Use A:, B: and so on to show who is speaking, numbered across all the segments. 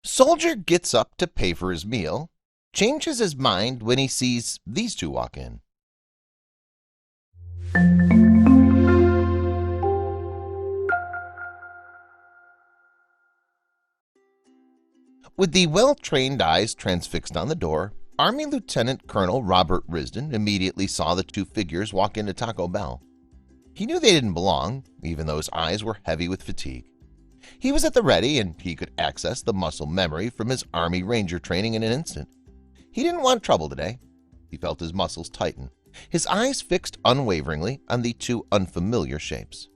A: Soldier gets up to pay for his meal, changes his mind when he sees these two walk in. With the well-trained eyes transfixed on the door, Army Lieutenant Colonel Robert Risdon immediately saw the two figures walk into Taco Bell. He knew they didn't belong, even though his eyes were heavy with fatigue. He was at the ready, and he could access the muscle memory from his Army Ranger training in an instant. He didn't want trouble today. He felt his muscles tighten, his eyes fixed unwaveringly on the two unfamiliar shapes.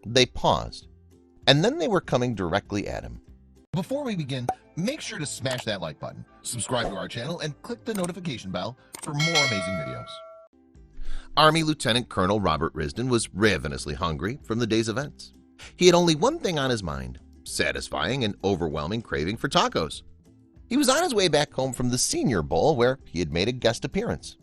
A: They paused, and then they were coming directly at him.
B: Before we begin, make sure to smash that like button, subscribe to our channel, and click the notification bell for more amazing videos.
A: Army Lieutenant Colonel Robert Risdon was ravenously hungry from the day's events. He had only one thing on his mind: satisfying and overwhelming craving for tacos. He was on his way back home from the Senior Bowl, where he had made a guest appearance.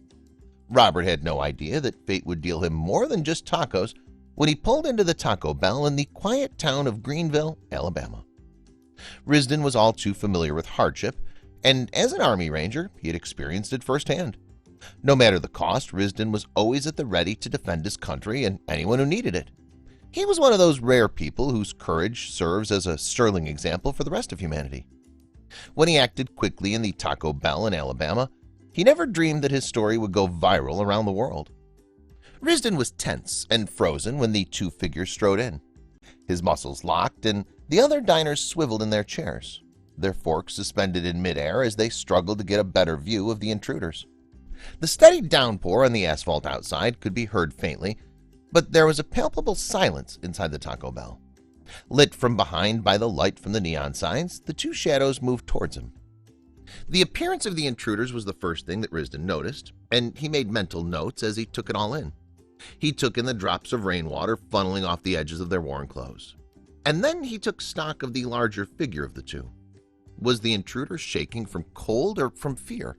A: Robert had no idea that fate would deal him more than just tacos when he pulled into the Taco Bell in the quiet town of Greenville, Alabama. Risdon was all too familiar with hardship, and as an Army Ranger, he had experienced it firsthand. No matter the cost, Risdon was always at the ready to defend his country and anyone who needed it. He was one of those rare people whose courage serves as a sterling example for the rest of humanity. When he acted quickly in the Taco Bell in Alabama, he never dreamed that his story would go viral around the world. Risdon was tense and frozen when the two figures strode in. His muscles locked, and the other diners swiveled in their chairs, their forks suspended in midair as they struggled to get a better view of the intruders. The steady downpour on the asphalt outside could be heard faintly, but there was a palpable silence inside the Taco Bell. Lit from behind by the light from the neon signs, the two shadows moved towards him. The appearance of the intruders was the first thing that Risdon noticed, and he made mental notes as he took it all in. He took in the drops of rainwater funneling off the edges of their worn clothes. And then he took stock of the larger figure of the two. Was the intruder shaking from cold or from fear?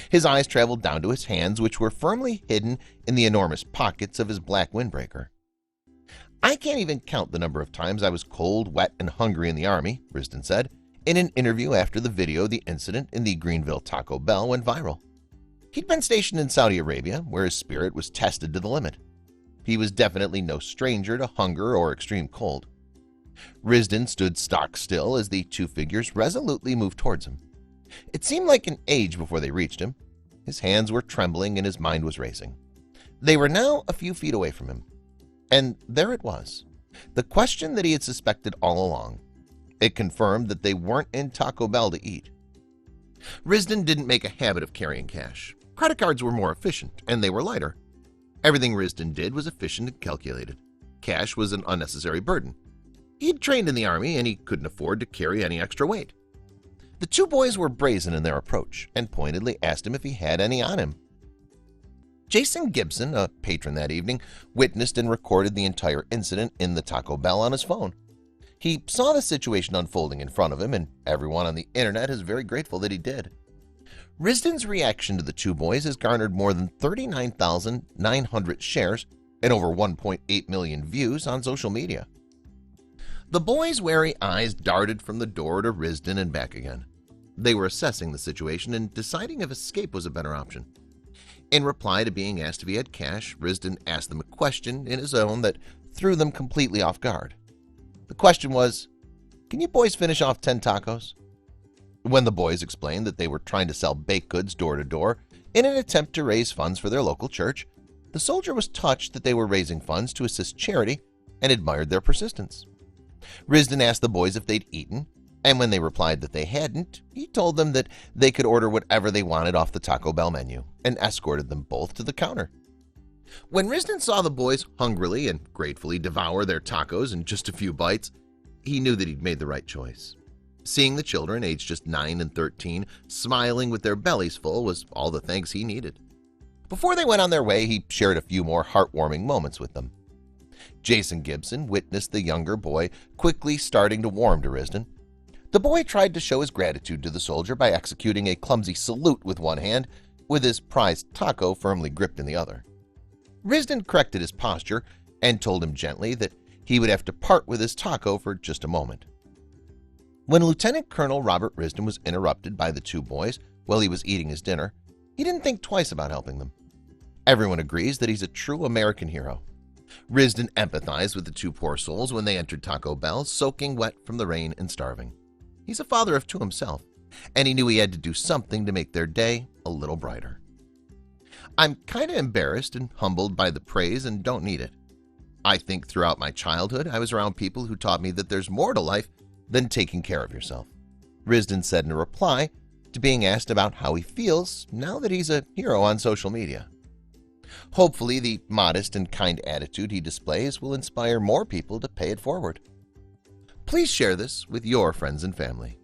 A: His eyes traveled down to his hands, which were firmly hidden in the enormous pockets of his black windbreaker. "I can't even count the number of times I was cold, wet, and hungry in the Army," Risdon said in an interview after the video of the incident in the Greenville Taco Bell went viral. He'd been stationed in Saudi Arabia, where his spirit was tested to the limit. He was definitely no stranger to hunger or extreme cold. Risdon stood stock still as the two figures resolutely moved towards him. It seemed like an age before they reached him. His hands were trembling and his mind was racing. They were now a few feet away from him. And there it was, the question that he had suspected all along. It confirmed that they weren't in Taco Bell to eat. Risdon didn't make a habit of carrying cash. Credit cards were more efficient, and they were lighter. Everything Risdon did was efficient and calculated. Cash was an unnecessary burden. He'd trained in the Army, and he couldn't afford to carry any extra weight. The two boys were brazen in their approach and pointedly asked him if he had any on him. Jason Gibson, a patron that evening, witnessed and recorded the entire incident in the Taco Bell on his phone. He saw the situation unfolding in front of him, and everyone on the internet is very grateful that he did. Risdon's reaction to the two boys has garnered more than 39,900 shares and over 1.8 million views on social media. The boys' wary eyes darted from the door to Risdon and back again. They were assessing the situation and deciding if escape was a better option. In reply to being asked if he had cash, Risdon asked them a question in his own that threw them completely off guard. The question was, "Can you boys finish off 10 tacos?" When the boys explained that they were trying to sell baked goods door to door in an attempt to raise funds for their local church, the soldier was touched that they were raising funds to assist charity and admired their persistence. Risdon asked the boys if they'd eaten, and when they replied that they hadn't, he told them that they could order whatever they wanted off the Taco Bell menu and escorted them both to the counter. When Risdon saw the boys hungrily and gratefully devour their tacos in just a few bites, he knew that he'd made the right choice. Seeing the children, aged just 9 and 13, smiling with their bellies full was all the thanks he needed. Before they went on their way, he shared a few more heartwarming moments with them. Jason Gibson witnessed the younger boy quickly starting to warm to Risdon. The boy tried to show his gratitude to the soldier by executing a clumsy salute with one hand, with his prized taco firmly gripped in the other. Risdon corrected his posture and told him gently that he would have to part with his taco for just a moment. When Lieutenant Colonel Robert Risdon was interrupted by the two boys while he was eating his dinner, he didn't think twice about helping them. Everyone agrees that he's a true American hero. Risdon empathized with the two poor souls when they entered Taco Bell, soaking wet from the rain and starving. He's a father of two himself, and he knew he had to do something to make their day a little brighter. I'm kinda embarrassed and humbled by the praise and don't need it. I think throughout my childhood I was around people who taught me that there's more to life than taking care of yourself, Risdon said in a reply to being asked about how he feels now that he's a hero on social media. Hopefully, the modest and kind attitude he displays will inspire more people to pay it forward. Please share this with your friends and family.